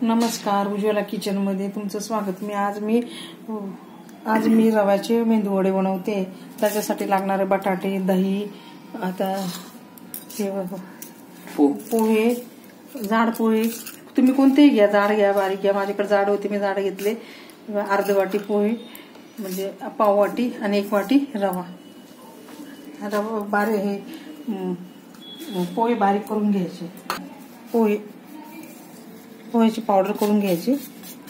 नमस्कार, उज्ज्वला किचन मध्ये तुमचं स्वागत। आज मी रव्याचे मेंदू वडे बनवते। त्याच्यासाठी लागणारे बटाटे, दही, आता पोहे, जाड पोहे तुम्ही कोणतेही घ्या, जाड घ्या बारीक घ्या। माझ्याकडे जाड होते, मी जाड घेतले। अर्धी वाटी पोहे म्हणजे पाव वाटी आणि 1 वाटी रवा। बारीक हे पोहे बारीक करून घ्यायचे। पोह्याची पावडर करून घ्यायची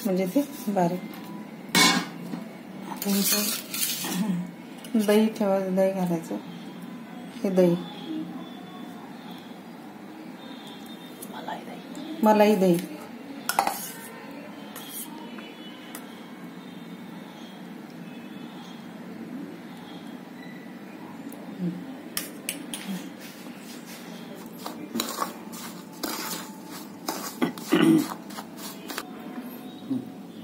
म्हणजे ते बारीक। दही ठेवायचं, दही घालायचं। हे दही मलाई दही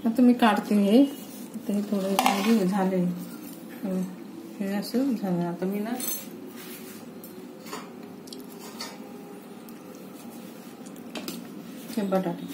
आता मी काढते हे थोडं झाले, हे असं झालं। आता मी ना हे बटाटे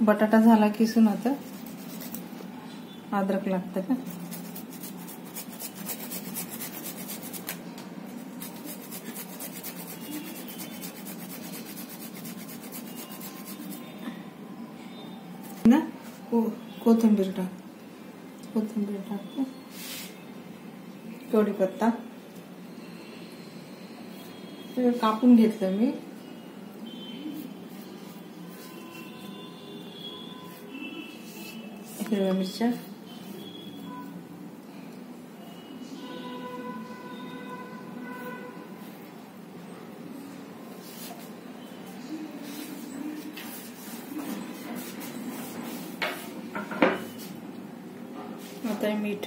बटाटा झाला किसून आता अद्रक लागतं का? ना कोथिंबीर टाकतो, कढीपत्ता कापून घेतलं मी। हिरव्या मिरच्या, आता मीठ,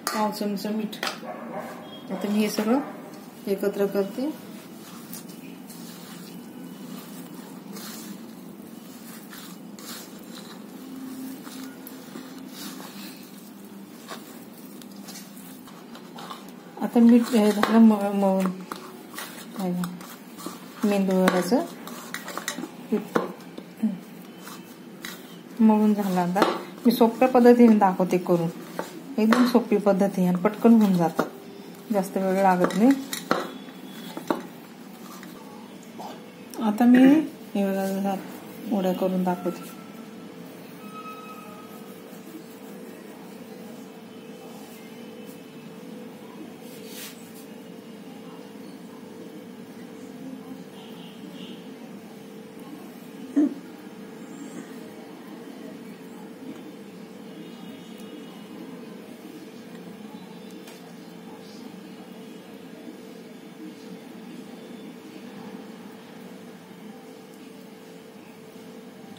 पाव चमचा मीठ। आता मी हे सगळं एकत्र करते। आता मीठ झालं मळून, मेंदू वड्याचं पीठ मळून झालं। आता मी सोप्या पद्धतीने दाखवते करून, एकदम सोपी पद्धती आणि पटकन होऊन जातात, जास्त वेळ लागत नाही। आता मी हे वड्या करून दाखवते।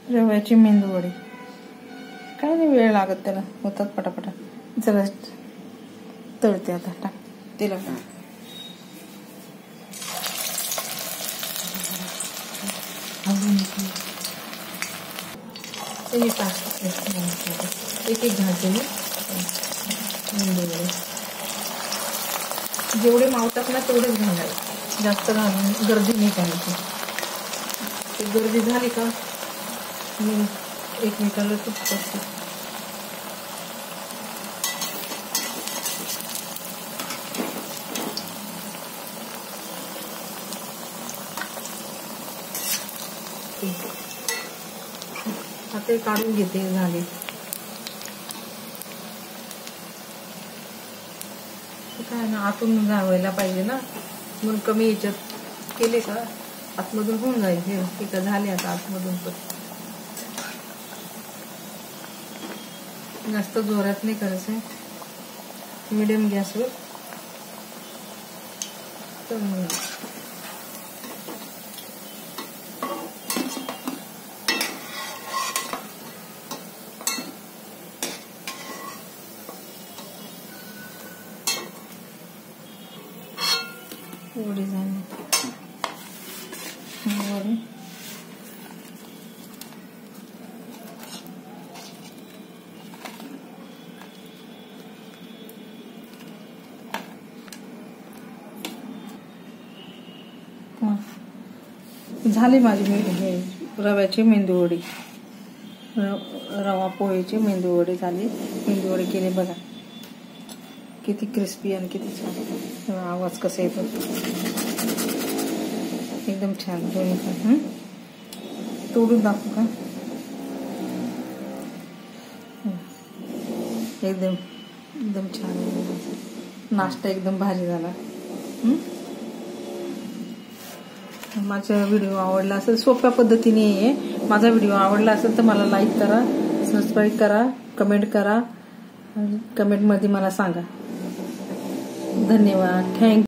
रव्याची मेंदू वडी काय नाही वेळ लागत, त्याला होतात पटापटा। चला तळते आता, टाक तेला एक घालते मी मेंदू वडे। जेवढे मावतात ना तेवढेच घालायचे, जास्त घालून गर्दी नाही करायची। गर्दी झाली का मी एकमेकाला तुटत असते। आता काढून घेते, झाले। काय ना, आतून जावायला पाहिजे ना, म्हणून कमी याच्यात केले का आतमधून होऊन जायचे। ठीक आहे, झाले आता आतमधून पण। जास्त जोरात नाही करायचं, मीडियम गॅसवर तळून वडी झाली वडी. झाली माझी रव्याची मेंदूवडी, रवा पोहेची मेंदूवडी झाली. मेंदूवडी केली बघा, किती क्रिस्पी आणि किती छान. आवाज कसा येतो, एकदम छान दोन्ही पण. तोडून दाखवू का? एकदम एकदम छान. नाश्ता एकदम भारी झाला. माझा व्हिडिओ आवडला असेल, सोप्या पद्धतीने आहे. माझा व्हिडिओ आवडला असेल तर मला लाईक करा, सबस्क्राईब करा, कमेंट करा. कमेंटमध्ये मला सांगा. धन्यवाद. थँक्यू.